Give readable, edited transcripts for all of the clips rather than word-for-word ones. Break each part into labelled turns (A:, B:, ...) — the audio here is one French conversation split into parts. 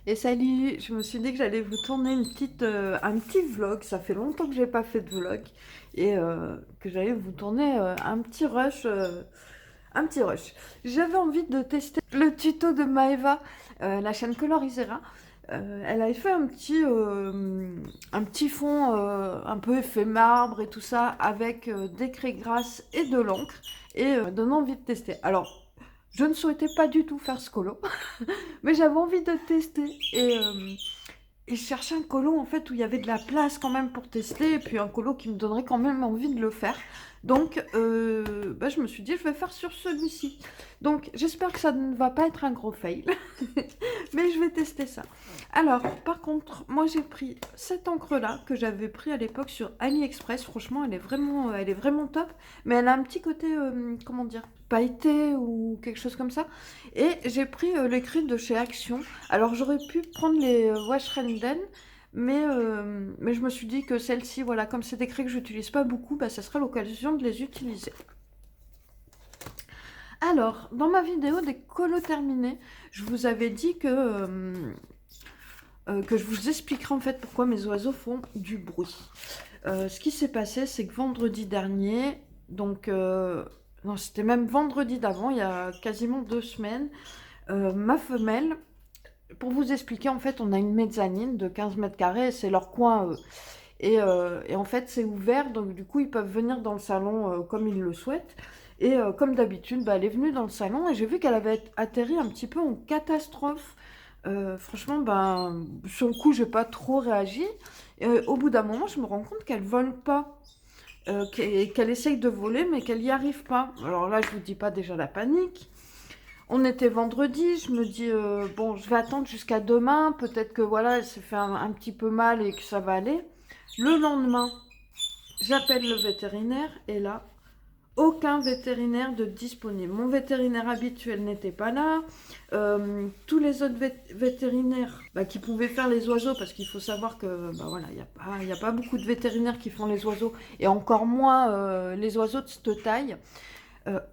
A: Et salut, je me suis dit que j'allais vous tourner un petit vlog. Ça fait longtemps que j'ai pas fait de vlog et que j'allais vous tourner un petit rush. Un petit rush. J'avais envie de tester le tuto de Maeva, la chaîne Colorisera. Elle avait fait un petit fond un peu effet marbre et tout ça avec des craies grasses et de l'encre et donne envie de tester. Alors, je ne souhaitais pas du tout faire ce colo, mais j'avais envie de tester et je cherchais un colo en fait où il y avait de la place quand même pour tester et puis un colo qui me donnerait quand même envie de le faire. Donc je me suis dit je vais faire sur celui-ci. Donc j'espère que ça ne va pas être un gros fail, mais je vais tester ça. Alors par contre moi j'ai pris cette encre là que j'avais pris à l'époque sur AliExpress. Franchement elle est vraiment top, mais elle a un petit côté comment dire, pailleté ou quelque chose comme ça. Et j'ai pris l'écrit de chez Action. Alors j'aurais pu prendre les Wash Renden, mais je me suis dit que celle-ci, voilà, comme c'est des craies que j'utilise pas beaucoup, bah, ça sera l'occasion de les utiliser. Alors, dans ma vidéo des colos terminés, je vous avais dit que je vous expliquerai en fait pourquoi mes oiseaux font du bruit. Ce qui s'est passé, c'est que vendredi dernier, donc non, c'était même vendredi d'avant, il y a quasiment 2 semaines, ma femelle, pour vous expliquer, en fait, on a une mezzanine de 15 mètres carrés, c'est leur coin. Et en fait, c'est ouvert, donc du coup, ils peuvent venir dans le salon comme ils le souhaitent. Et comme d'habitude, bah, elle est venue dans le salon et j'ai vu qu'elle avait atterri un petit peu en catastrophe. Franchement, ben, sur le coup, j'ai pas trop réagi. Et, au bout d'un moment, je me rends compte qu'elle vole pas, qu'elle essaye de voler, mais qu'elle n'y arrive pas. Alors là, je vous dis pas déjà la panique. On était vendredi, je me dis, bon, je vais attendre jusqu'à demain, peut-être que voilà, elle s'est fait un petit peu mal et que ça va aller. Le lendemain, j'appelle le vétérinaire et là, aucun vétérinaire de disponible. Mon vétérinaire habituel n'était pas là. Tous les autres vétérinaires bah, qui pouvaient faire les oiseaux, parce qu'il faut savoir que bah, voilà, il y a pas beaucoup de vétérinaires qui font les oiseaux, et encore moins les oiseaux de cette taille.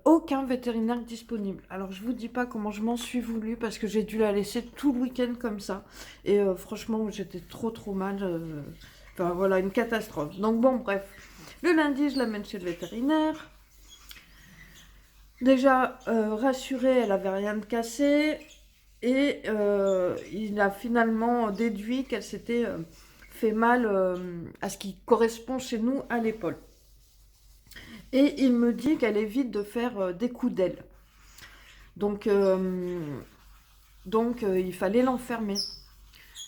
A: Aucun vétérinaire disponible. Alors je vous dis pas comment je m'en suis voulu parce que j'ai dû la laisser tout le week-end comme ça. Et franchement j'étais trop mal. Enfin voilà, une catastrophe. Donc bon bref. Le lundi je l'amène chez le vétérinaire. Déjà rassurée, elle avait rien de cassé. Et il a finalement déduit qu'elle s'était fait mal à ce qui correspond chez nous à l'épaule. Et il me dit qu'elle évite de faire des coups d'aile. Donc, il fallait l'enfermer.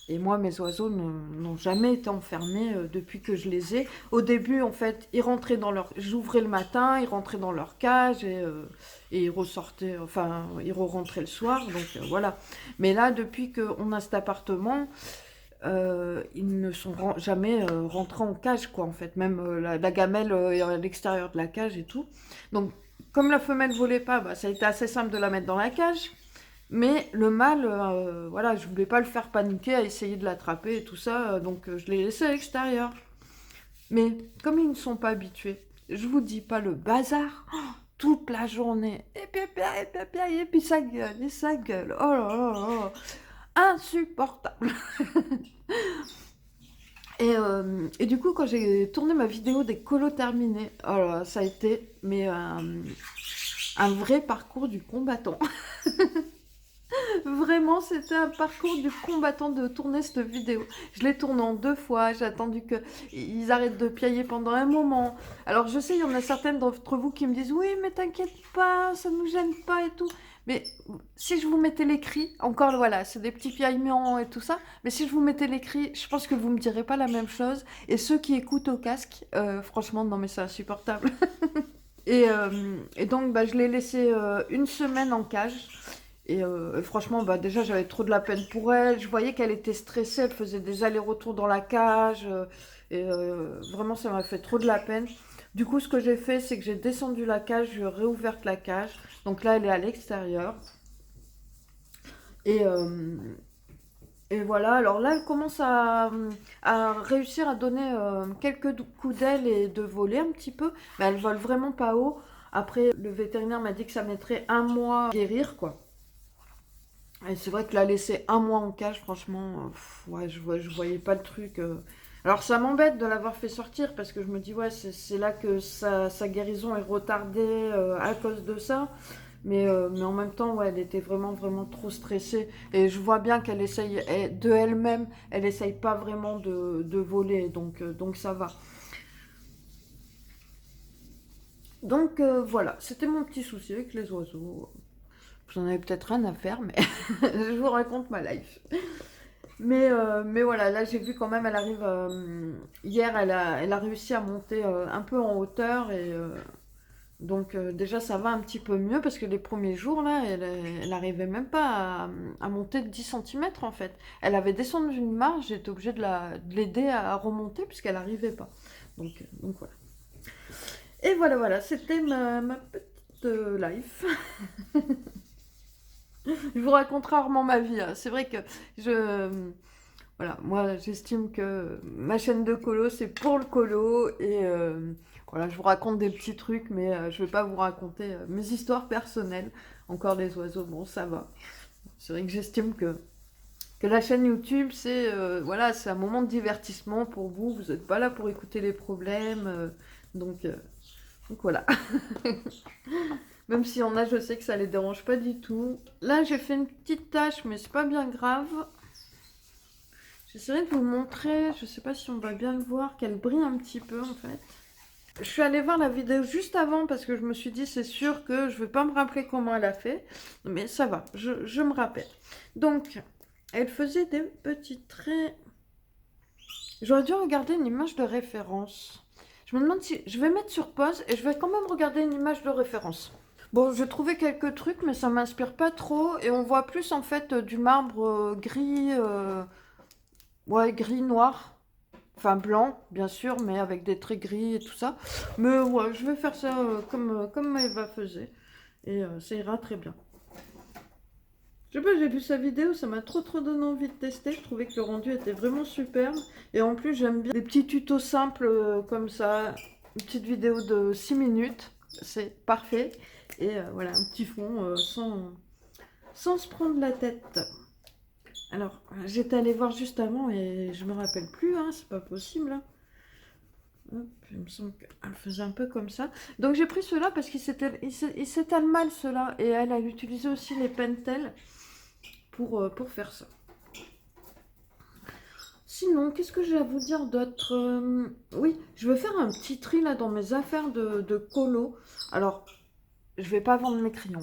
A: Et moi, mes oiseaux n'ont jamais été enfermés depuis que je les ai. Au début, en fait, ils rentraient dans leur... J'ouvrais le matin, ils rentraient dans leur cage et ils ressortaient... Enfin, ils re-rentraient le soir, donc voilà. Mais là, depuis qu'on a cet appartement, ils ne sont jamais rentrés en cage, quoi, en fait. Même la gamelle est à l'extérieur de la cage et tout. Donc, comme la femelle volait pas, bah, ça a été assez simple de la mettre dans la cage. Mais le mâle, voilà, je voulais pas le faire paniquer à essayer de l'attraper et tout ça, donc je l'ai laissé à l'extérieur. Mais comme ils ne sont pas habitués, je vous dis pas le bazar, oh, toute la journée, et puis ça gueule, et ça gueule, oh là là là, insupportable. Et du coup, quand j'ai tourné ma vidéo des colos terminés, oh là, ça a été mais, un vrai parcours du combattant. Vraiment, c'était un parcours du combattant de tourner cette vidéo. Je l'ai tournée en 2 fois, j'ai attendu qu'ils arrêtent de piailler pendant un moment. Alors je sais, il y en a certaines d'entre vous qui me disent «Oui, mais t'inquiète pas, ça nous gêne pas et tout». Mais si je vous mettais les cris, encore voilà, c'est des petits piaillements et tout ça, mais si je vous mettais les cris, je pense que vous me direz pas la même chose. Et ceux qui écoutent au casque, franchement, non mais c'est insupportable. Et donc, bah, je l'ai laissé une semaine en cage. Et franchement, bah, déjà, j'avais trop de la peine pour elle. Je voyais qu'elle était stressée, elle faisait des allers-retours dans la cage. Vraiment, ça m'a fait trop de la peine. Du coup, ce que j'ai fait, c'est que j'ai descendu la cage, j'ai réouverte la cage. Donc là, elle est à l'extérieur. Et, euh, et voilà, alors là, elle commence à réussir à donner quelques coups d'aile et de voler un petit peu. Mais elle vole vraiment pas haut. Après, le vétérinaire m'a dit que ça mettrait un mois à guérir, quoi. Et c'est vrai que la laisser un mois en cage, franchement, ouais, je voyais pas le truc. Alors ça m'embête de l'avoir fait sortir parce que je me dis, ouais, c'est là que sa guérison est retardée à cause de ça. Mais en même temps, ouais, elle était vraiment, vraiment trop stressée. Et je vois bien qu'elle essaye de elle-même, elle essaye pas vraiment de voler, donc ça va. Donc voilà, c'était mon petit souci avec les oiseaux. Vous en avez peut-être rien à faire, mais je vous raconte ma life. Mais voilà, là j'ai vu quand même, elle arrive. Hier, elle a réussi à monter un peu en hauteur. Et donc déjà, ça va un petit peu mieux parce que les premiers jours, là, elle arrivait même pas à monter de 10 centimètres en fait. Elle avait descendu une marche, j'étais obligée de l'aider à remonter puisqu'elle n'arrivait pas. Donc voilà. Et voilà, voilà, c'était ma petite life. Je vous raconte rarement ma vie, hein. C'est vrai que je... Voilà, moi j'estime que ma chaîne de colo, c'est pour le colo. Et voilà, je vous raconte des petits trucs, mais je vais pas vous raconter mes histoires personnelles. Encore les oiseaux, bon, ça va. C'est vrai que j'estime que la chaîne YouTube, c'est voilà, c'est un moment de divertissement pour vous. Vous n'êtes pas là pour écouter les problèmes. Donc voilà. Même si en a, je sais que ça les dérange pas du tout. Là, j'ai fait une petite tâche, mais c'est pas bien grave. J'essaierai de vous montrer, je sais pas si on va bien le voir, qu'elle brille un petit peu en fait. Je suis allée voir la vidéo juste avant parce que je me suis dit c'est sûr que je vais pas me rappeler comment elle a fait. Mais ça va, je me rappelle. Donc, elle faisait des petits traits. J'aurais dû regarder une image de référence. Je me demande si... Je vais mettre sur pause et je vais quand même regarder une image de référence. Bon, j'ai trouvé quelques trucs, mais ça m'inspire pas trop. Et on voit plus en fait du marbre gris, ouais, gris-noir. Enfin blanc, bien sûr, mais avec des traits gris et tout ça. Mais ouais, je vais faire ça comme Eva faisait. Et ça ira très bien. Je sais pas, j'ai vu sa vidéo, ça m'a trop donné envie de tester. Je trouvais que le rendu était vraiment superbe. Et en plus, j'aime bien des petits tutos simples comme ça. Une petite vidéo de 6 minutes. C'est parfait. Et voilà, un petit fond sans se prendre la tête. Alors, j'étais allée voir juste avant et je me rappelle plus, hein, c'est pas possible. Hein. Hop, il me semble qu'elle faisait un peu comme ça. Donc j'ai pris ceux-là parce qu'il s'étale mal ceux-là. Et elle a utilisé aussi les Pentel pour faire ça. Sinon, qu'est-ce que j'ai à vous dire d'autre? Oui, je vais faire un petit tri là dans mes affaires de colo. Alors, je vais pas vendre mes crayons,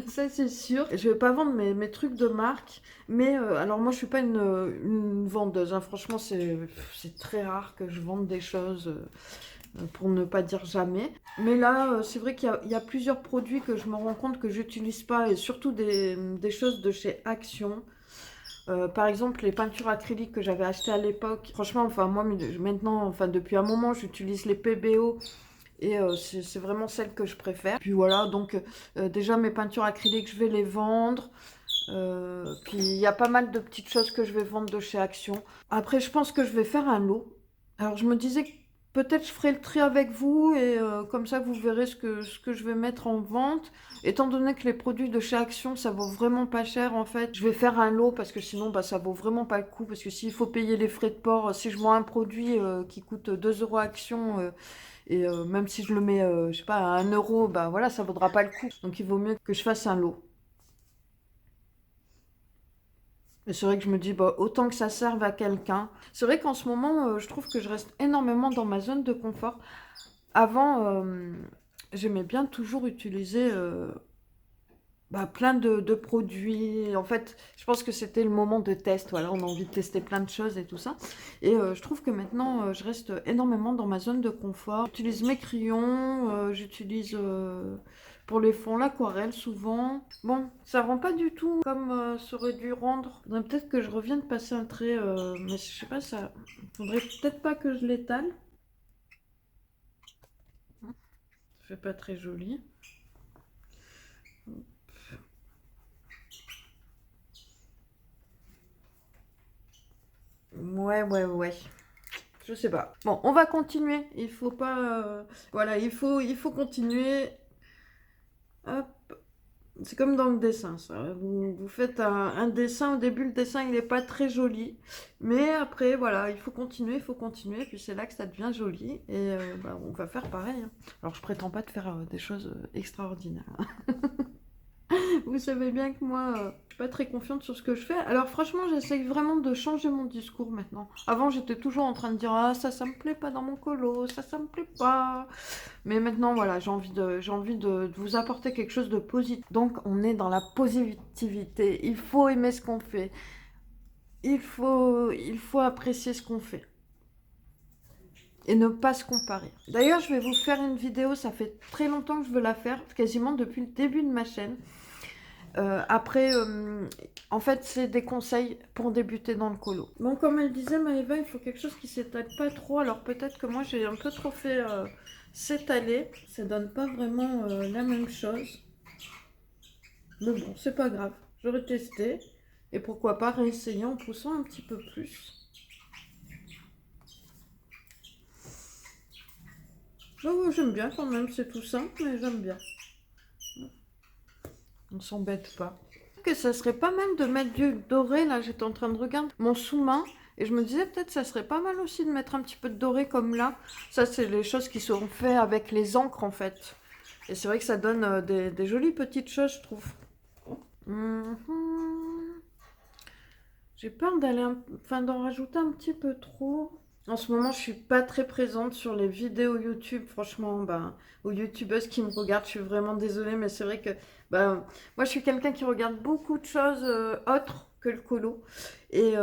A: ça c'est sûr. Je vais pas vendre mes trucs de marque. Mais alors moi je suis pas une vendeuse, hein. Franchement c'est très rare que je vende des choses, pour ne pas dire jamais. Mais là c'est vrai qu'il y a plusieurs produits que je me rends compte que j'utilise pas. Et surtout des choses de chez Action. Par exemple, les peintures acryliques que j'avais achetées à l'époque. Franchement, enfin moi maintenant, enfin depuis un moment, j'utilise les PBO. Et c'est vraiment celle que je préfère. Puis voilà, donc déjà mes peintures acryliques, je vais les vendre. Puis il y a pas mal de petites choses que je vais vendre de chez Action. Après, je pense que je vais faire un lot. Alors je me disais que peut-être je ferai le tri avec vous et comme ça vous verrez ce que je vais mettre en vente. Étant donné que les produits de chez Action, ça vaut vraiment pas cher en fait. Je vais faire un lot parce que sinon bah, ça vaut vraiment pas le coup. Parce que s'il faut payer les frais de port, si je vends un produit qui coûte 2 euros Action... et même si je le mets, je sais pas, à 1 euro, bah voilà, ça vaudra pas le coup. Donc il vaut mieux que je fasse un lot. Et c'est vrai que je me dis, bah, autant que ça serve à quelqu'un. C'est vrai qu'en ce moment, je trouve que je reste énormément dans ma zone de confort. Avant, j'aimais bien toujours utiliser bah, plein de produits. En fait, je pense que c'était le moment de test. Voilà, on a envie de tester plein de choses et tout ça. Et je trouve que maintenant, je reste énormément dans ma zone de confort. J'utilise mes crayons, j'utilise pour les fonds l'aquarelle souvent. Bon, ça rend pas du tout comme ça aurait dû rendre. Faudrait peut-être que je revienne passer un trait, mais je sais pas, ça. Faudrait peut-être pas que je l'étale. Ça fait pas très joli. Ouais. Je sais pas. Bon, on va continuer. Il faut pas... voilà, il faut continuer. Hop. C'est comme dans le dessin, ça. Vous faites un dessin, au début le dessin il n'est pas très joli, mais après voilà, il faut continuer, et puis c'est là que ça devient joli, et bah, on va faire pareil, hein. Alors je prétends pas de faire des choses extraordinaires, hein. Vous savez bien que moi, je suis pas très confiante sur ce que je fais. Alors franchement, j'essaye vraiment de changer mon discours maintenant. Avant, j'étais toujours en train de dire ah ça me plaît pas dans mon colo, ça me plaît pas. Mais maintenant, voilà, j'ai envie de vous apporter quelque chose de positif. Donc, on est dans la positivité. Il faut aimer ce qu'on fait. Il faut apprécier ce qu'on fait. Et ne pas se comparer. D'ailleurs, je vais vous faire une vidéo, ça fait très longtemps que je veux la faire, quasiment depuis le début de ma chaîne. En fait, c'est des conseils pour débuter dans le colo. Bon, comme elle disait, Maëva, il faut quelque chose qui s'étale pas trop. Alors peut-être que moi, j'ai un peu trop fait s'étaler. Ça donne pas vraiment la même chose. Mais bon, c'est pas grave. J'aurais testé. Et pourquoi pas réessayer en poussant un petit peu plus. Oh, j'aime bien quand même, c'est tout simple, mais j'aime bien. On s'embête pas. Que ça serait pas mal de mettre du doré. Là, j'étais en train de regarder mon sous-main et je me disais peut-être ça serait pas mal aussi de mettre un petit peu de doré comme là. Ça, c'est les choses qui seront faites avec les encres en fait. Et c'est vrai que ça donne des jolies petites choses, je trouve. J'ai peur d'en rajouter un petit peu trop. En ce moment, je suis pas très présente sur les vidéos YouTube. Franchement, bah, aux youtubeuses qui me regardent, je suis vraiment désolée, mais c'est vrai que bah, moi, je suis quelqu'un qui regarde beaucoup de choses autres que le colo. Et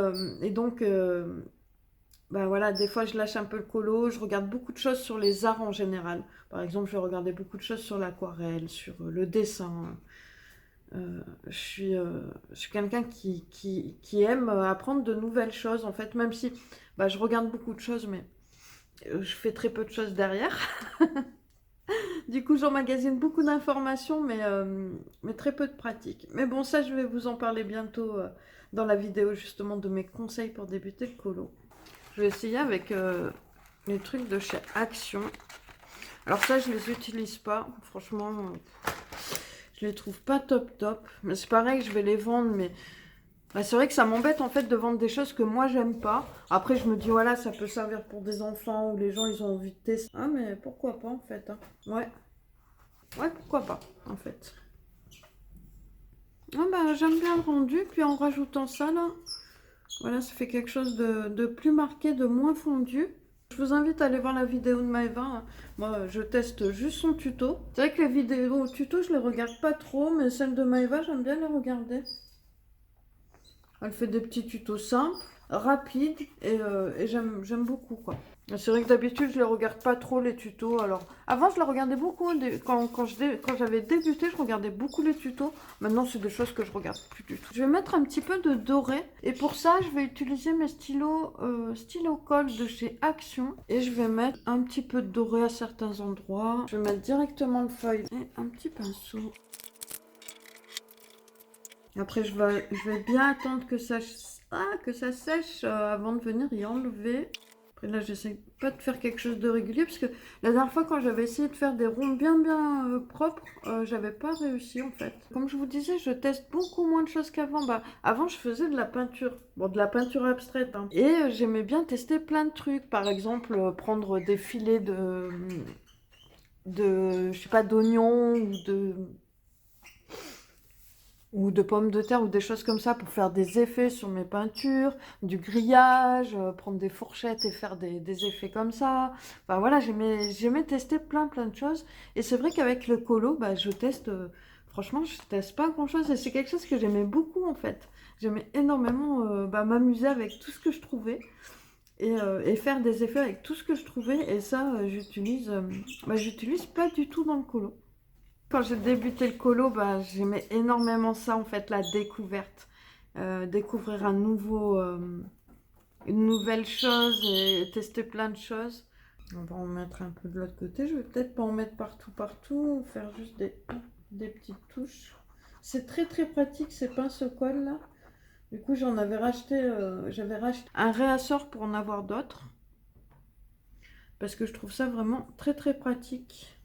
A: donc, bah voilà, des fois, je lâche un peu le colo. Je regarde beaucoup de choses sur les arts en général. Par exemple, je vais regarder beaucoup de choses sur l'aquarelle, sur le dessin. Je suis quelqu'un qui aime apprendre de nouvelles choses, en fait, même si bah, je regarde beaucoup de choses, mais je fais très peu de choses derrière. Du coup, j'emmagasine beaucoup d'informations, mais très peu de pratique. Mais bon, ça, je vais vous en parler bientôt dans la vidéo, justement, de mes conseils pour débuter le colo. Je vais essayer avec les trucs de chez Action. Alors ça, je les utilise pas, franchement... Je les trouve pas top top, mais c'est pareil, je vais les vendre, mais bah, c'est vrai que ça m'embête en fait de vendre des choses que moi j'aime pas. Après je me dis voilà, ça peut servir pour des enfants ou les gens ils ont envie de tester. Ah mais pourquoi pas en fait, hein. Ouais, ouais pourquoi pas en fait. Ah bah j'aime bien le rendu, puis en rajoutant ça là, voilà ça fait quelque chose de plus marqué, de moins fondu. Je vous invite à aller voir la vidéo de Maëva, hein. Moi, je teste juste son tuto. C'est vrai que les vidéos tuto, je les regarde pas trop, mais celles de Maëva, j'aime bien les regarder. Elle fait des petits tutos simples, rapides, et j'aime beaucoup, quoi. C'est vrai que d'habitude, je les regarde pas trop, les tutos. Alors, avant, je les regardais beaucoup. Quand j'avais débuté, je regardais beaucoup les tutos. Maintenant, c'est des choses que je regarde plus du tout. Je vais mettre un petit peu de doré. Et pour ça, je vais utiliser mes stylo colle de chez Action. Et je vais mettre un petit peu de doré à certains endroits. Je vais mettre directement le feuille et un petit pinceau. Après, je vais bien attendre que ça sèche avant de venir y enlever. Après, là, j'essaie pas de faire quelque chose de régulier parce que la dernière fois, quand j'avais essayé de faire des ronds bien propres, j'avais pas réussi en fait. Comme je vous disais, je teste beaucoup moins de choses qu'avant. Bah, avant, je faisais de la peinture. Bon, de la peinture abstraite, hein. Et j'aimais bien tester plein de trucs. Par exemple, prendre des filets je sais pas, d'oignons ou de pommes de terre ou des choses comme ça pour faire des effets sur mes peintures, du grillage, prendre des fourchettes et faire des effets comme ça. Enfin voilà, j'aimais tester plein de choses. Et c'est vrai qu'avec le colo, bah, franchement, je teste pas grand-chose. Et c'est quelque chose que j'aimais beaucoup en fait. J'aimais énormément bah, m'amuser avec tout ce que je trouvais. Et faire des effets avec tout ce que je trouvais. Et ça, j'utilise pas du tout dans le colo. Quand j'ai débuté le colo, bah, j'aimais énormément ça, en fait, la découverte. Découvrir une nouvelle chose et tester plein de choses. On va en mettre un peu de l'autre côté. Je vais peut-être pas en mettre partout, faire juste des petites touches. C'est très pratique ces pinceaux-colle là. Du coup, j'avais racheté un réassort pour en avoir d'autres. Parce que je trouve ça vraiment très pratique.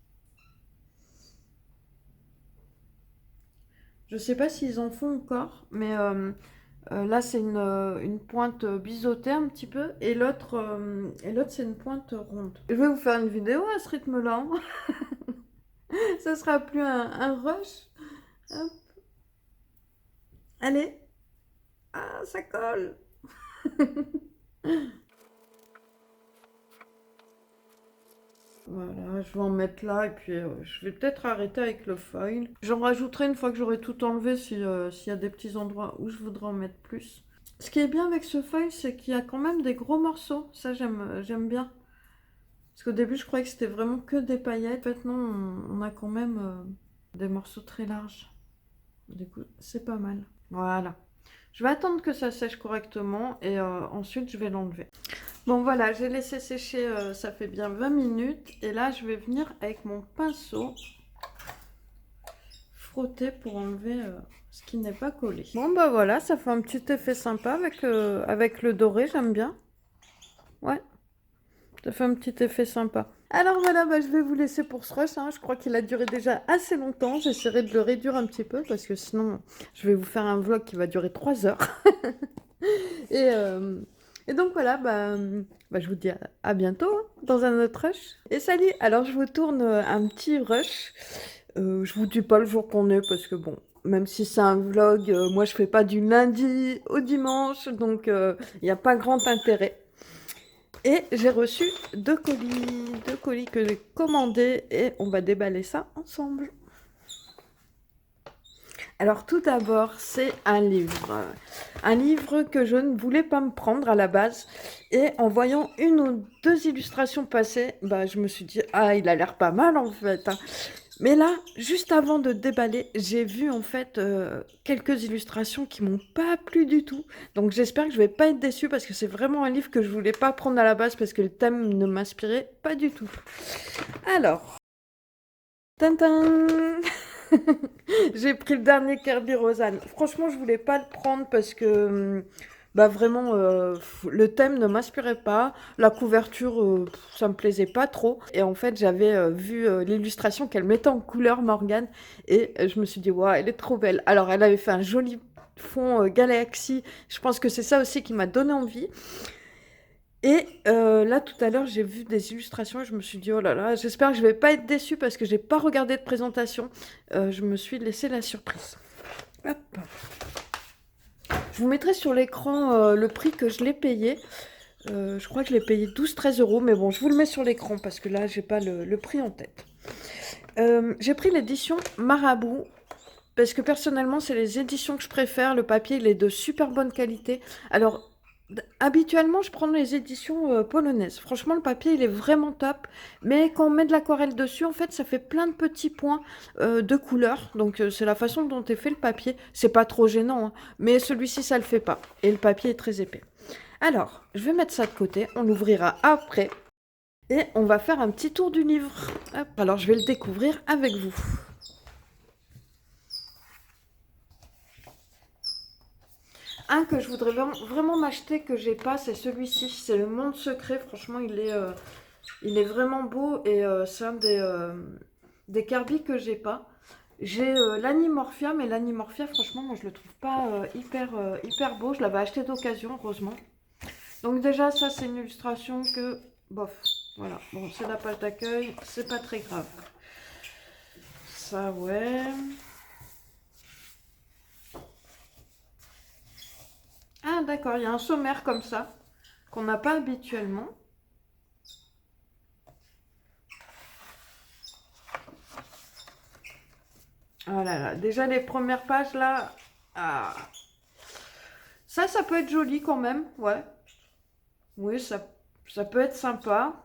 A: Je sais pas s'ils en font encore, mais là c'est une pointe biseautée un petit peu, et l'autre c'est une pointe ronde. Je vais vous faire une vidéo à ce rythme-là. Ça sera plus un rush. Hop. Allez. Ah, ça colle. Voilà, je vais en mettre là et puis je vais peut-être arrêter avec le foil. J'en rajouterai une fois que j'aurai tout enlevé s'il y a des petits endroits où je voudrais en mettre plus. Ce qui est bien avec ce foil, c'est qu'il y a quand même des gros morceaux. Ça, j'aime bien. Parce qu'au début, je croyais que c'était vraiment que des paillettes. En fait, non, on a quand même des morceaux très larges. Du coup, c'est pas mal. Voilà. Je vais attendre que ça sèche correctement et ensuite, je vais l'enlever. Bon voilà, j'ai laissé sécher, ça fait bien 20 minutes. Et là, je vais venir avec mon pinceau frotter pour enlever ce qui n'est pas collé. Bon bah voilà, ça fait un petit effet sympa avec le doré, j'aime bien. Ouais, ça fait un petit effet sympa. Alors voilà, bah, je vais vous laisser pour ce rush, hein. Je crois qu'il a duré déjà assez longtemps. J'essaierai de le réduire un petit peu parce que sinon, je vais vous faire un vlog qui va durer 3 heures. Et, euh, et donc voilà, je vous dis à bientôt hein, dans un autre rush. Et salut! Alors je vous tourne un petit rush. Je vous dis pas le jour qu'on est parce que bon, même si c'est un vlog, moi je fais pas du lundi au dimanche, donc il n'y a pas grand intérêt. Et j'ai reçu deux colis que j'ai commandés et on va déballer ça ensemble. Alors tout d'abord, c'est un livre. Un livre que je ne voulais pas me prendre à la base. Et en voyant une ou deux illustrations passer, je me suis dit, ah, il a l'air pas mal en fait, hein. Mais là, juste avant de déballer, j'ai vu en fait quelques illustrations qui m'ont pas plu du tout. Donc j'espère que je vais pas être déçue parce que c'est vraiment un livre que je voulais pas prendre à la base parce que le thème ne m'inspirait pas du tout. Alors, tintin. J'ai pris le dernier Kirby Rosanne. Franchement, je voulais pas le prendre parce que vraiment le thème ne m'inspirait pas. La couverture, ça me plaisait pas trop. Et en fait, j'avais vu l'illustration qu'elle mettait en couleur Morgane et je me suis dit waouh, elle est trop belle. Alors, elle avait fait un joli fond Galaxy. Je pense que c'est ça aussi qui m'a donné envie. Et là, tout à l'heure, j'ai vu des illustrations et je me suis dit, oh là là, j'espère que je vais pas être déçue parce que j'ai pas regardé de présentation. Je me suis laissé la surprise. Hop. Je vous mettrai sur l'écran le prix que je l'ai payé. Je crois que je l'ai payé 12-13 euros, mais bon, je vous le mets sur l'écran parce que là, j'ai pas le prix en tête. J'ai pris l'édition Marabout. Parce que personnellement, c'est les éditions que je préfère. Le papier, il est de super bonne qualité. Alors, habituellement, je prends les éditions polonaises. Franchement, le papier, il est vraiment top. Mais quand on met de l'aquarelle dessus, en fait, ça fait plein de petits points de couleur. Donc, c'est la façon dont est fait le papier. C'est pas trop gênant, hein. Mais celui-ci, ça le fait pas. Et le papier est très épais. Alors, je vais mettre ça de côté. On l'ouvrira après. Et on va faire un petit tour du livre. Hop. Alors, je vais le découvrir avec vous. Un que je voudrais vraiment m'acheter que j'ai pas, c'est celui-ci. C'est le Monde Secret. Franchement, il est vraiment beau et c'est un des Kirby que j'ai pas. J'ai l'Animorphia, mais l'Animorphia, franchement, moi je le trouve pas hyper beau. Je l'avais acheté d'occasion, heureusement. Donc déjà, ça c'est une illustration que, bof, voilà. Bon, c'est la page d'accueil, c'est pas très grave. Ça, ouais. Ah d'accord, il y a un sommaire comme ça, qu'on n'a pas habituellement. Oh là là, déjà les premières pages là, ah. Ça peut être joli quand même, ouais. Oui, ça peut être sympa.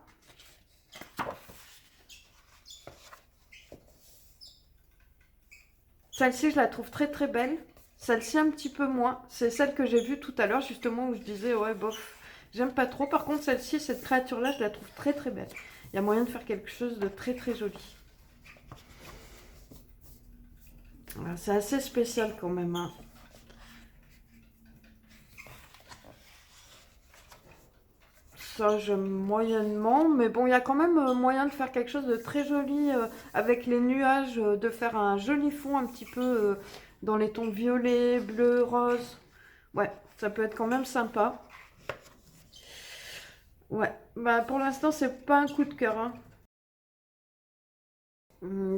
A: Celle-ci, je la trouve très très belle. Celle-ci, un petit peu moins. C'est celle que j'ai vue tout à l'heure, justement, où je disais, ouais, bof, j'aime pas trop. Par contre, celle-ci, cette créature-là, je la trouve très très belle. Il y a moyen de faire quelque chose de très très joli. C'est assez spécial quand même, hein. Ça, j'aime moyennement, mais bon, il y a quand même moyen de faire quelque chose de très joli avec les nuages, de faire un joli fond un petit peu dans les tons violet, bleu, rose. Ouais, ça peut être quand même sympa. Ouais, bah pour l'instant, c'est pas un coup de cœur, hein.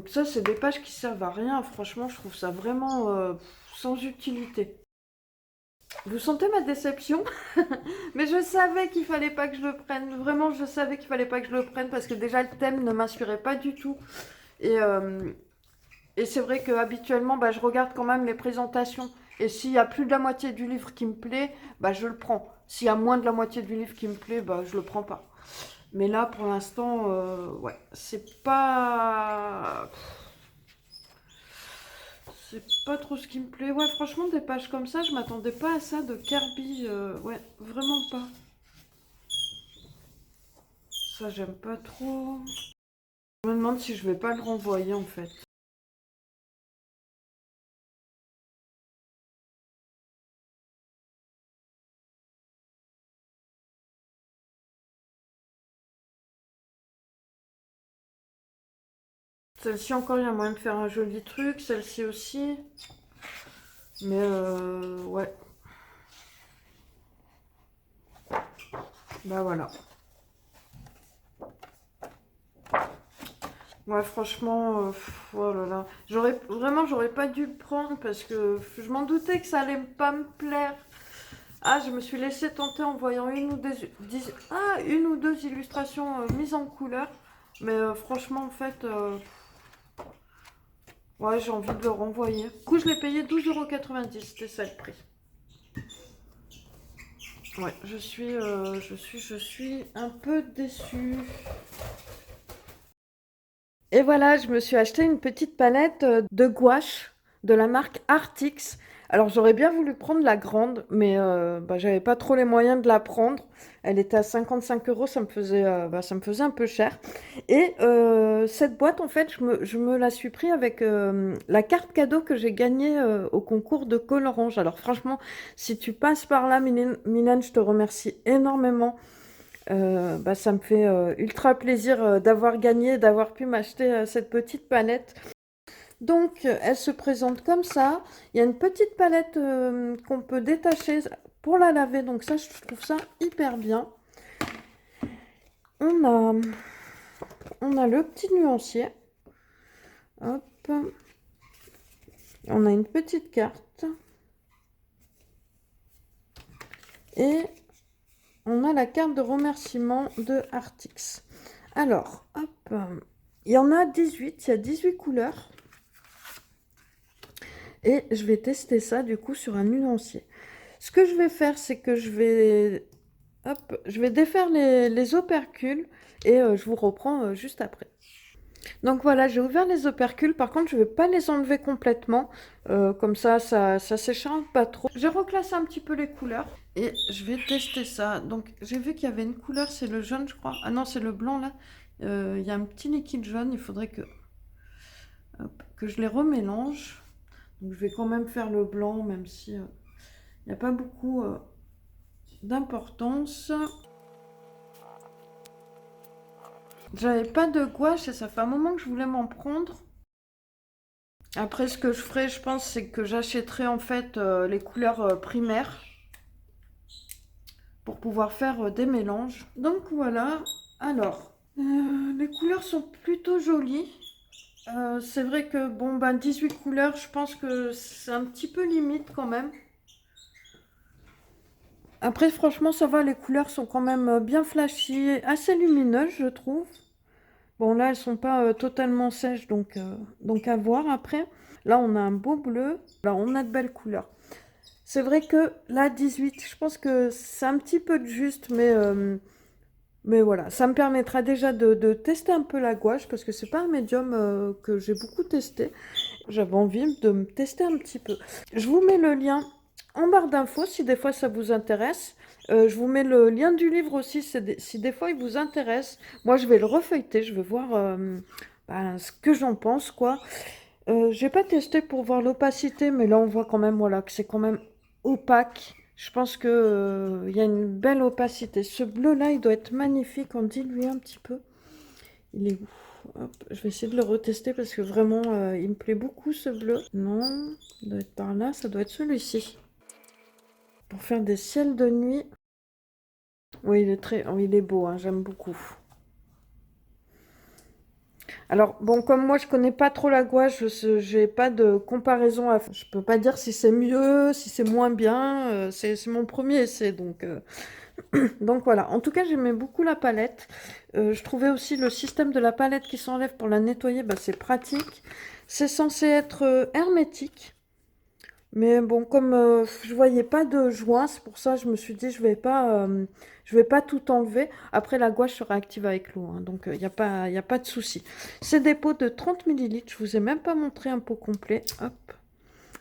A: Ça, c'est des pages qui servent à rien. Franchement, je trouve ça vraiment sans utilité. Vous sentez ma déception? Mais je savais qu'il fallait pas que je le prenne. Vraiment, je savais qu'il fallait pas que je le prenne parce que déjà le thème ne m'inspirait pas du tout. Et, euh, et c'est vrai que habituellement, bah, je regarde quand même les présentations. Et s'il y a plus de la moitié du livre qui me plaît, bah, je le prends. S'il y a moins de la moitié du livre qui me plaît, bah, je le prends pas. Mais là, pour l'instant, ouais, c'est pas... C'est pas trop ce qui me plaît. Ouais, franchement, des pages comme ça, je m'attendais pas à ça de Kirby. Ouais, vraiment pas. Ça, j'aime pas trop. Je me demande si je vais pas le renvoyer en fait. Celle-ci encore, il y a moyen de faire un joli truc. Celle-ci aussi. Mais ouais. Bah voilà. Ouais, franchement, oh là là. J'aurais pas dû le prendre parce que je m'en doutais que ça allait pas me plaire. Ah, je me suis laissée tenter en voyant une ou deux illustrations mises en couleur. Mais franchement, en fait, ouais, j'ai envie de le renvoyer. Du coup, je l'ai payé 12,90 €, c'était ça le prix. Ouais, je suis un peu déçue. Et voilà, je me suis acheté une petite palette de gouache de la marque Artix. Alors j'aurais bien voulu prendre la grande, mais bah, j'avais pas trop les moyens de la prendre. Elle était à 55 euros, ça me faisait un peu cher. Et cette boîte, en fait, je me la suis pris avec la carte cadeau que j'ai gagnée au concours de Colorange. Alors franchement, si tu passes par là, Mylène, je te remercie énormément. Bah, ça me fait ultra plaisir d'avoir gagné, d'avoir pu m'acheter cette petite palette. Donc, elle se présente comme ça. Il y a une petite palette qu'on peut détacher pour la laver. Donc ça, je trouve ça hyper bien. On a, on a le petit nuancier. Hop. On a une petite carte. Et on a la carte de remerciement de Artix. Alors, hop. Il y en a 18. Il y a 18 couleurs. Et je vais tester ça du coup sur un nuancier. Ce que je vais faire, c'est que je vais défaire les opercules et je vous reprends juste après. Donc voilà, j'ai ouvert les opercules. Par contre, je ne vais pas les enlever complètement. Comme ça s'écharpe pas trop. J'ai reclassé un petit peu les couleurs et je vais tester ça. Donc j'ai vu qu'il y avait une couleur, c'est le jaune, je crois. Ah non, c'est le blanc là. Il y a un petit liquide jaune. Il faudrait que je les remélange. Donc je vais quand même faire le blanc, même si il n'y a pas beaucoup d'importance. J'avais pas de gouache et ça fait un moment que je voulais m'en prendre. Après, ce que je ferai, je pense, c'est que j'achèterai en fait les couleurs primaires pour pouvoir faire des mélanges. Donc voilà. Alors, les couleurs sont plutôt jolies. C'est vrai que bon, ben 18 couleurs, je pense que c'est un petit peu limite quand même. Après, franchement, ça va, les couleurs sont quand même bien flashy, assez lumineuses, je trouve. Bon, là, elles sont pas totalement sèches, donc à voir après. Là, on a un beau bleu. Là, on a de belles couleurs. C'est vrai que là, 18, je pense que c'est un petit peu de juste, mais voilà. Ça me permettra déjà de tester un peu la gouache, parce que c'est pas un médium que j'ai beaucoup testé. J'avais envie de me tester un petit peu. Je vous mets le lien en barre d'infos si des fois ça vous intéresse. Je vous mets le lien du livre aussi si des fois il vous intéresse. Moi, je vais le refeuilleter, je vais voir ben, ce que j'en pense, quoi. J'ai pas testé pour voir l'opacité, mais là on voit quand même voilà, que c'est quand même opaque. Je pense que il y a une belle opacité. Ce bleu-là, il doit être magnifique. On dilue un petit peu. Il est où? Hop, je vais essayer de le retester parce que vraiment, il me plaît beaucoup ce bleu. Non, ça doit être par là, ça doit être celui-ci. Pour faire des ciels de nuit. Oui, il est beau, hein, j'aime beaucoup. Alors, bon, comme moi, je connais pas trop la gouache, je n'ai pas de comparaison à faire. Je peux pas dire si c'est mieux, si c'est moins bien. C'est mon premier essai, donc voilà. En tout cas, j'aimais beaucoup la palette. Je trouvais aussi le système de la palette qui s'enlève pour la nettoyer, bah, c'est pratique. C'est censé être hermétique. Mais bon, comme je voyais pas de joint, c'est pour ça que je me suis dit je vais pas tout enlever. Après, la gouache sera active avec l'eau, hein, donc y a pas de souci. C'est des pots de 30 millilitres. Je vous ai même pas montré un pot complet. Hop.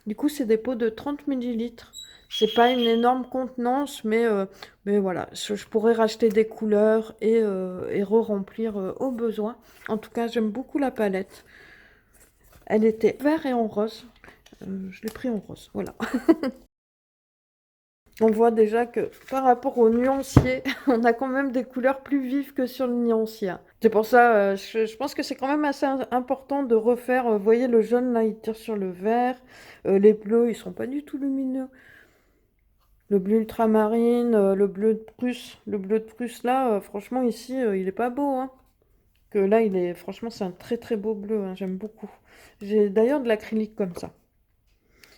A: Du coup, c'est des pots de 30 millilitres. C'est pas une énorme contenance, mais voilà, je pourrais racheter des couleurs et re-remplir au besoin. En tout cas, j'aime beaucoup la palette. Elle était vert et en rose. Je l'ai pris en rose, voilà. On voit déjà que par rapport au nuancier, on a quand même des couleurs plus vives que sur le nuancier. C'est pour ça, je pense que c'est quand même assez important de refaire. Vous voyez, le jaune là, il tire sur le vert. Les bleus, ils sont pas du tout lumineux. Le bleu ultramarine, le bleu de Prusse. Le bleu de Prusse là, franchement, ici, il est pas beau, hein. Que là, franchement, c'est un très très beau bleu, hein, j'aime beaucoup. J'ai d'ailleurs de l'acrylique comme ça.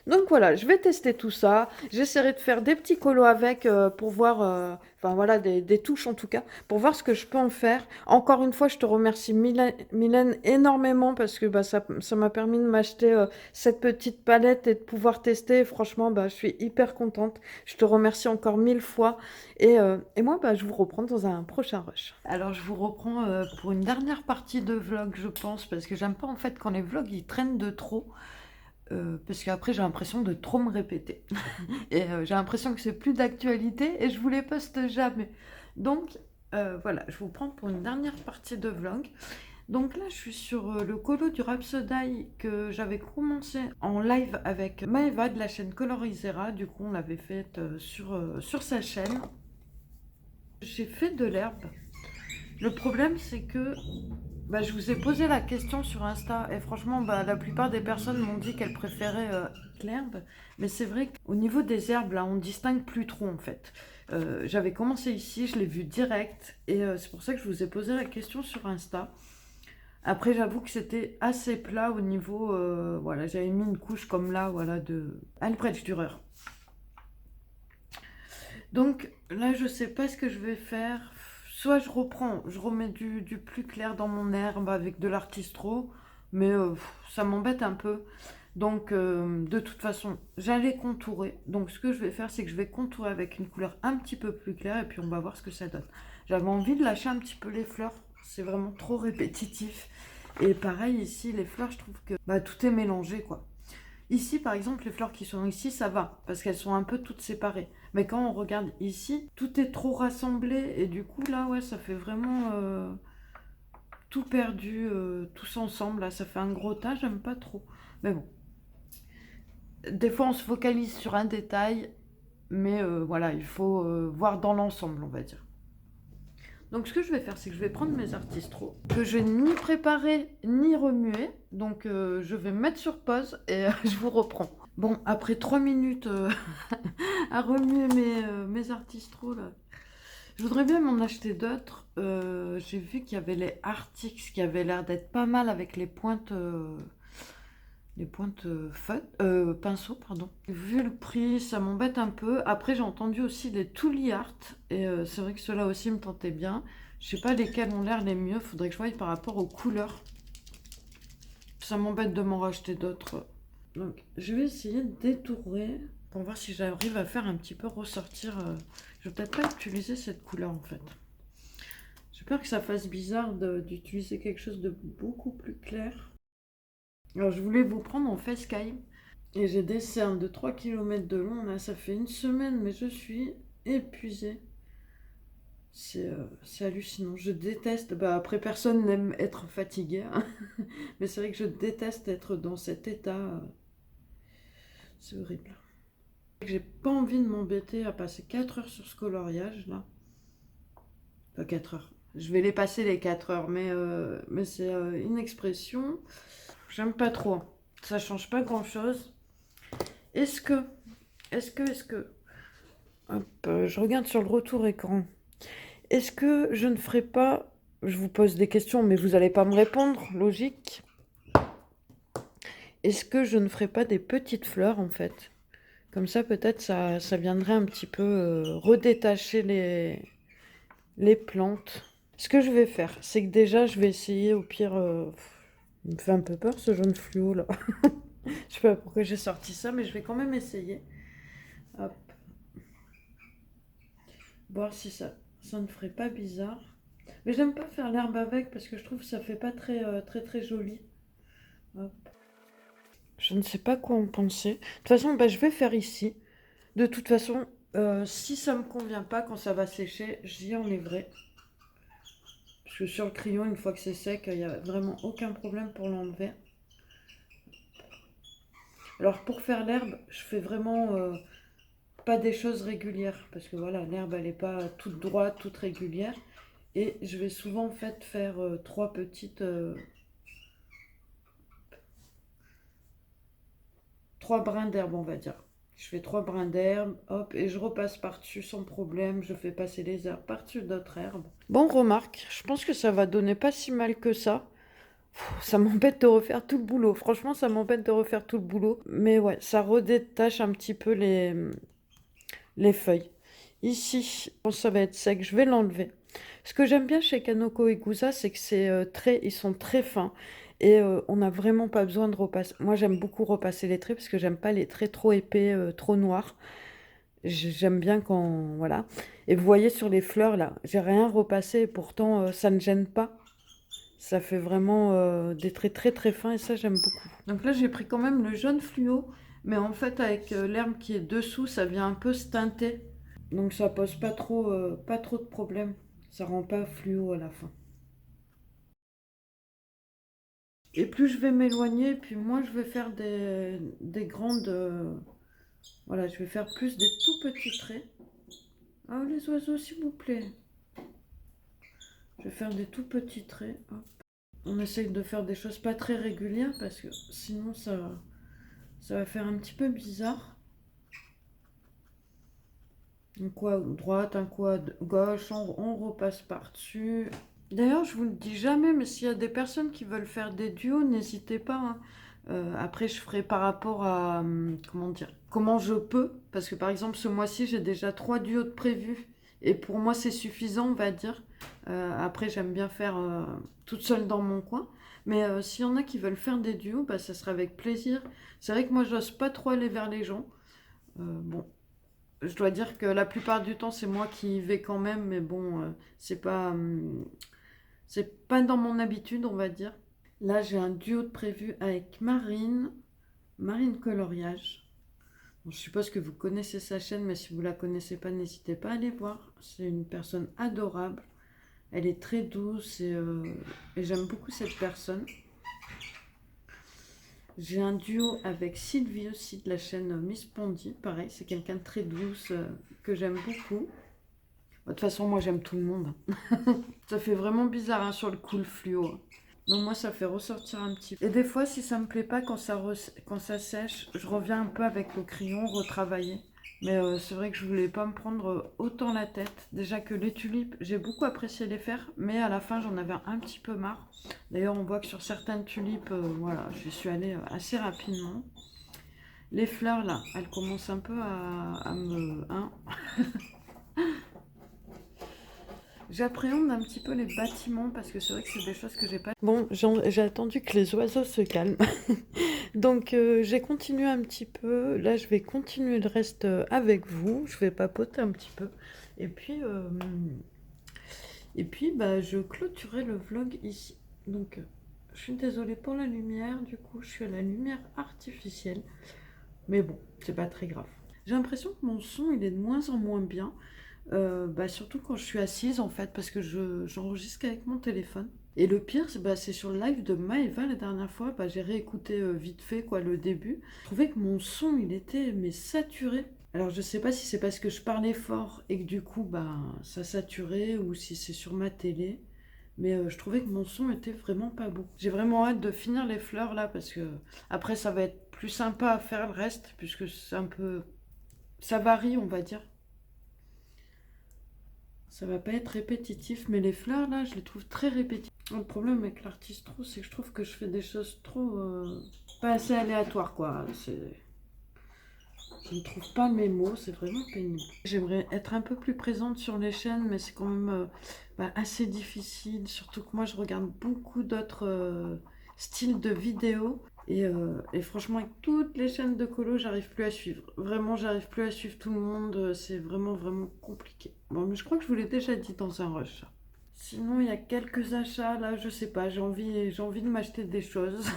A: Donc voilà, je vais tester tout ça. J'essaierai de faire des petits colos avec pour voir, enfin voilà, des touches en tout cas, pour voir ce que je peux en faire. Encore une fois, je te remercie Mylène énormément parce que bah, ça m'a permis de m'acheter cette petite palette et de pouvoir tester. Franchement, bah, je suis hyper contente. Je te remercie encore 1000 fois. Et moi, bah, je vous reprends dans un prochain rush. Alors, je vous reprends pour une dernière partie de vlog, je pense, parce que j'aime pas en fait quand les vlogs ils traînent de trop. Parce qu'après j'ai l'impression de trop me répéter. Et j'ai l'impression que c'est plus d'actualité et je vous les poste jamais. Donc voilà, je vous prends pour une dernière partie de vlog. Donc là je suis sur le colo du Rhapsody que j'avais commencé en live avec Maeva de la chaîne Colorisera. Du coup on l'avait fait sur sa chaîne. J'ai fait de l'herbe. Le problème c'est que bah, je vous ai posé la question sur Insta et franchement, bah, la plupart des personnes m'ont dit qu'elles préféraient l'herbe. Mais c'est vrai qu'au niveau des herbes, là, on distingue plus trop en fait. J'avais commencé ici, je l'ai vu direct et c'est pour ça que je vous ai posé la question sur Insta. Après, j'avoue que c'était assez plat au niveau, voilà, j'avais mis une couche comme là, voilà, de Albrecht Dürer. Donc là, je sais pas ce que je vais faire. Soit je remets du plus clair dans mon herbe avec de l'artistro, mais ça m'embête un peu. Donc de toute façon, j'allais contourer. Donc ce que je vais faire, c'est que je vais contourer avec une couleur un petit peu plus claire et puis on va voir ce que ça donne. J'avais envie de lâcher un petit peu les fleurs, c'est vraiment trop répétitif. Et pareil ici, les fleurs, je trouve que bah, tout est mélangé quoi. Ici, par exemple, les fleurs qui sont ici, ça va, parce qu'elles sont un peu toutes séparées. Mais quand on regarde ici, tout est trop rassemblé, et du coup, là, ouais, ça fait vraiment tout perdu, tous ensemble. Là, ça fait un gros tas, j'aime pas trop. Mais bon, des fois, on se focalise sur un détail, mais voilà, il faut voir dans l'ensemble, on va dire. Donc ce que je vais faire, c'est que je vais prendre mes artistros, que je n'ai ni préparé ni remué. Donc je vais me mettre sur pause et je vous reprends. Bon, après 3 minutes à remuer mes artistros, là, je voudrais bien m'en acheter d'autres. J'ai vu qu'il y avait les Artix qui avaient l'air d'être pas mal avec les pointes pinceau, pardon. Vu le prix, ça m'embête un peu. Après, j'ai entendu aussi les Tooly Art. Et c'est vrai que ceux-là aussi me tentaient bien. Je sais pas lesquels ont l'air les mieux. Faudrait que je voie par rapport aux couleurs. Ça m'embête de m'en racheter d'autres. Donc, je vais essayer de détourer pour voir si j'arrive à faire un petit peu ressortir. Je vais peut-être pas utiliser cette couleur en fait. J'ai peur que ça fasse bizarre d'utiliser quelque chose de beaucoup plus clair. Alors, je voulais vous prendre en FaceTime. Et j'ai des cernes de 3 km de long. Là, ça fait une semaine, mais je suis épuisée. C'est hallucinant. Je déteste. Bah, après, personne n'aime être fatigué, hein. Mais c'est vrai que je déteste être dans cet état. C'est horrible. J'ai pas envie de m'embêter à passer 4 heures sur ce coloriage là. Enfin, 4 heures. Je vais les passer les 4 heures, mais c'est une expression. J'aime pas trop. Ça change pas grand-chose. Est-ce que, est-ce que... Hop, je regarde sur le retour écran. Est-ce que je ne ferai pas... Je vous pose des questions, mais vous n'allez pas me répondre, logique. Est-ce que je ne ferai pas des petites fleurs, en fait? Comme ça, peut-être, ça viendrait un petit peu redétacher les plantes. Ce que je vais faire, c'est que déjà, je vais essayer, au pire... il me fait un peu peur, ce jaune fluo, là. Je sais pas pourquoi j'ai sorti ça, mais je vais quand même essayer. Hop. Voir si ça ne ferait pas bizarre. Mais j'aime pas faire l'herbe avec parce que je trouve que ça fait pas très joli. Hop. Je ne sais pas quoi en penser. De toute façon, bah, je vais faire ici. De toute façon, si ça me convient pas quand ça va sécher, j'y enlèverai. Parce que sur le crayon, une fois que c'est sec, il n'y a vraiment aucun problème pour l'enlever. Alors pour faire l'herbe, je fais vraiment pas des choses régulières. Parce que voilà, l'herbe, elle n'est pas toute droite, toute régulière. Et je vais souvent en fait faire trois petites... trois brins d'herbe, on va dire. Je fais trois brins d'herbe, hop, et je repasse par-dessus sans problème. Je fais passer les herbes par-dessus d'autres herbes. Bon, remarque, je pense que ça va donner pas si mal que ça. Ça m'embête de refaire tout le boulot. Franchement, ça m'embête de refaire tout le boulot. Mais ouais, ça redétache un petit peu les feuilles. Ici, quand ça va être sec, je vais l'enlever. Ce que j'aime bien chez Kanoko et Gusa, c'est que ils sont très fins. Et on n'a vraiment pas besoin de repasser. Moi, j'aime beaucoup repasser les traits parce que j'aime pas les traits trop épais, trop noirs. J'aime bien quand... Voilà. Et vous voyez sur les fleurs, là, j'ai rien repassé et pourtant, ça ne gêne pas. Ça fait vraiment des traits très fins et ça, j'aime beaucoup. Donc là, j'ai pris quand même le jaune fluo. Mais en fait, avec l'herbe qui est dessous, ça vient un peu se teinter. Donc ça pose pas trop de problèmes. Ça rend pas fluo à la fin. Et plus je vais m'éloigner, puis moins je vais faire des grandes... voilà, je vais faire plus des tout petits traits. Ah, les oiseaux, s'il vous plaît. Je vais faire des tout petits traits. Hop. On essaye de faire des choses pas très régulières parce que sinon ça va faire un petit peu bizarre. Un coup à droite, un coup à gauche, on repasse par-dessus. D'ailleurs, je vous le dis jamais, mais s'il y a des personnes qui veulent faire des duos, n'hésitez pas, hein. Après, je ferai par rapport à, comment dire, comment je peux. Parce que par exemple, ce mois-ci, j'ai déjà 3 duos de prévus. Et pour moi, c'est suffisant, on va dire. Après, j'aime bien faire toute seule dans mon coin. Mais s'il y en a qui veulent faire des duos, bah, ça sera avec plaisir. C'est vrai que moi, j'ose pas trop aller vers les gens. Bon, je dois dire que la plupart du temps, c'est moi qui y vais quand même. Mais bon, c'est pas dans mon habitude, on va dire. Là, j'ai un duo de prévu avec Marine Coloriage. Bon, je suppose que vous connaissez sa chaîne, mais si vous la connaissez pas, n'hésitez pas à aller voir. C'est une personne adorable. Elle est très douce et j'aime beaucoup cette personne. J'ai un duo avec Sylvie aussi de la chaîne Miss Pondy. Pareil, c'est quelqu'un de très douce que j'aime beaucoup. De toute façon, moi j'aime tout le monde. Ça fait vraiment bizarre hein, sur le cool fluo. Donc moi ça fait ressortir un petit peu. Et des fois si ça me plaît pas quand ça sèche, je reviens un peu avec le crayon retravailler. Mais c'est vrai que je voulais pas me prendre autant la tête. Déjà que les tulipes, j'ai beaucoup apprécié les faire, mais à la fin j'en avais un petit peu marre. D'ailleurs on voit que sur certaines tulipes, voilà, j'y suis allée assez rapidement. Les fleurs là, elles commencent un peu à me... Hein. J'appréhende un petit peu les bâtiments parce que c'est vrai que c'est des choses que j'ai pas... Bon, j'ai attendu que les oiseaux se calment. Donc j'ai continué un petit peu. Là, je vais continuer le reste avec vous. Je vais papoter un petit peu. Et puis bah, je clôturerai le vlog ici. Donc, je suis désolée pour la lumière. Du coup, je suis à la lumière artificielle. Mais bon, c'est pas très grave. J'ai l'impression que mon son, il est de moins en moins bien. Bah, surtout quand je suis assise en fait parce que j'enregistre avec mon téléphone et le pire c'est sur le live de Maëva la dernière fois, bah, j'ai réécouté vite fait quoi le début. Je trouvais que mon son il était mais saturé, Alors je sais pas si c'est parce que je parlais fort et que du coup bah ça saturait ou si c'est sur ma télé. Mais je trouvais que mon son était vraiment pas beau. J'ai vraiment hâte de finir les fleurs là parce que après ça va être plus sympa à faire le reste puisque c'est un peu... Ça varie on va dire. Ça va pas être répétitif mais les fleurs là je les trouve très répétitives. Le problème avec l'artiste trop c'est que je trouve que je fais des choses trop... pas assez aléatoires quoi. Je ne trouve pas mes mots, c'est vraiment pénible. J'aimerais être un peu plus présente sur les chaînes, mais c'est quand même assez difficile. Surtout que moi, je regarde beaucoup d'autres styles de vidéos. Et franchement, avec toutes les chaînes de colo, j'arrive plus à suivre. Vraiment, j'arrive plus à suivre tout le monde. C'est vraiment, vraiment compliqué. Bon, mais je crois que je vous l'ai déjà dit dans un rush. Sinon, il y a quelques achats, là, je sais pas, j'ai envie de m'acheter des choses.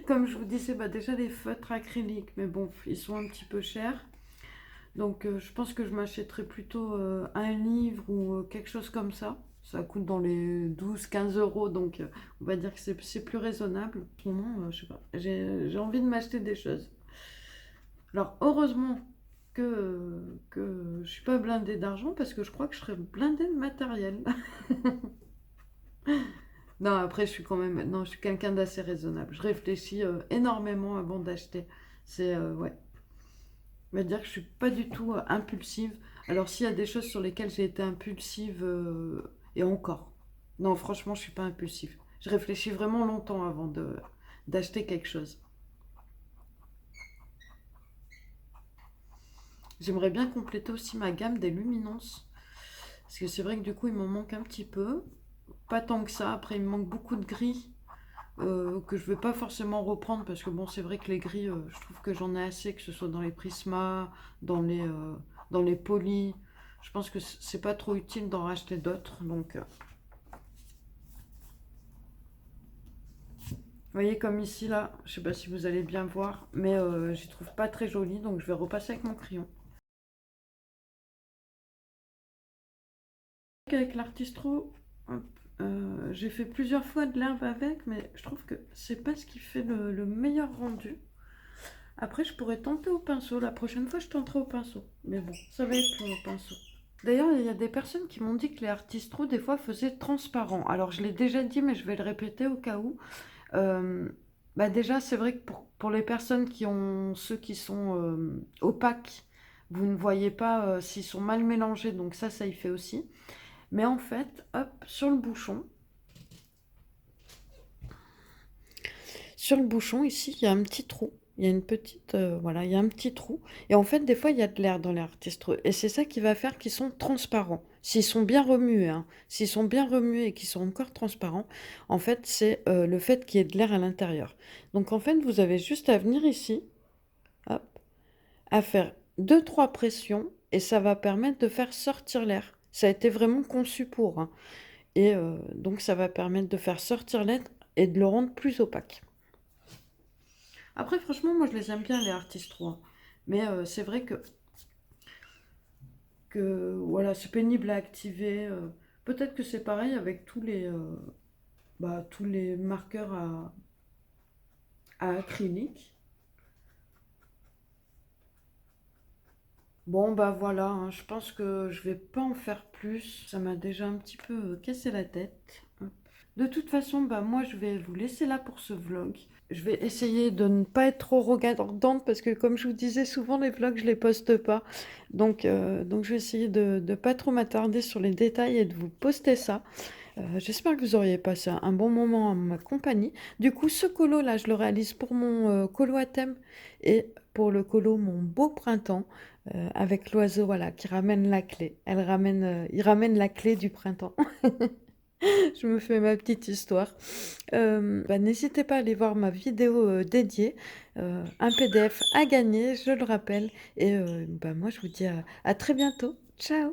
A: Comme je vous disais, bah déjà les feutres acryliques, mais bon, ils sont un petit peu chers. Donc je pense que je m'achèterai plutôt un livre ou quelque chose comme ça. Ça coûte dans les 12-15 euros, donc on va dire que c'est plus raisonnable. En ce moment, je sais pas, j'ai envie de m'acheter des choses. Alors heureusement que je suis pas blindée d'argent parce que je crois que je serais blindée de matériel. Non, après, je suis quand même. Non, je suis quelqu'un d'assez raisonnable. Je réfléchis énormément avant d'acheter. C'est. Ouais. On va dire que je suis pas du tout impulsive. Alors, s'il y a des choses sur lesquelles j'ai été impulsive, et encore. Non, franchement, je suis pas impulsive. Je réfléchis vraiment longtemps avant d'acheter quelque chose. J'aimerais bien compléter aussi ma gamme des luminances. Parce que c'est vrai que du coup, il m'en manque un petit peu. Pas tant que ça. Après, il me manque beaucoup de gris. Que je vais pas forcément reprendre parce que bon c'est vrai que les gris je trouve que j'en ai assez que ce soit dans les Prisma, dans les polis. Je pense que c'est pas trop utile d'en racheter d'autres donc vous voyez comme ici là, je sais pas si vous allez bien voir mais j'y trouve pas très joli donc je vais repasser avec mon crayon. Avec l'artistro j'ai fait plusieurs fois de l'herbe avec mais je trouve que c'est pas ce qui fait le meilleur rendu. Après, je pourrais tenter au pinceau. La prochaine fois, je tenterai au pinceau. Mais bon, ça va être long au pinceau. D'ailleurs, il y a des personnes qui m'ont dit que les artistes des fois faisaient transparent. Alors, je l'ai déjà dit, mais je vais le répéter au cas où. Euh, déjà, c'est vrai que pour les personnes qui ont ceux qui sont opaques, vous ne voyez pas s'ils sont mal mélangés. Donc ça y fait aussi. Mais en fait, hop, sur le bouchon, ici, il y a un petit trou. Il y a une petite, voilà, il y a un petit trou. Et en fait, des fois, il y a de l'air dans les artistes. Et c'est ça qui va faire qu'ils sont transparents. S'ils sont bien remués, hein, s'ils sont bien remués et qu'ils sont encore transparents, en fait, c'est le fait qu'il y ait de l'air à l'intérieur. Donc, en fait, vous avez juste à venir ici, hop, à faire deux, trois pressions et ça va permettre de faire sortir l'air. Ça a été vraiment conçu pour, hein. Et donc, ça va permettre de faire sortir l'air et de le rendre plus opaque. Après, franchement, moi, je les aime bien, les artistes 3. Mais c'est vrai que voilà, c'est pénible à activer. Peut-être que c'est pareil avec tous les marqueurs à acrylique. Bon, bah voilà, hein, je pense que je vais pas en faire plus. Ça m'a déjà un petit peu cassé la tête. De toute façon, bah moi je vais vous laisser là pour ce vlog. Je vais essayer de ne pas être trop regardante parce que comme je vous disais souvent les vlogs je les poste pas. Donc je vais essayer de ne pas trop m'attarder sur les détails et de vous poster ça. J'espère que vous auriez passé un bon moment en ma compagnie. Du coup ce colo là je le réalise pour mon colo à thème et pour le colo mon beau printemps avec l'oiseau voilà qui ramène la clé. Il ramène la clé du printemps. Je me fais ma petite histoire. N'hésitez pas à aller voir ma vidéo dédiée, un PDF à gagner, je le rappelle. Et moi, je vous dis à très bientôt. Ciao!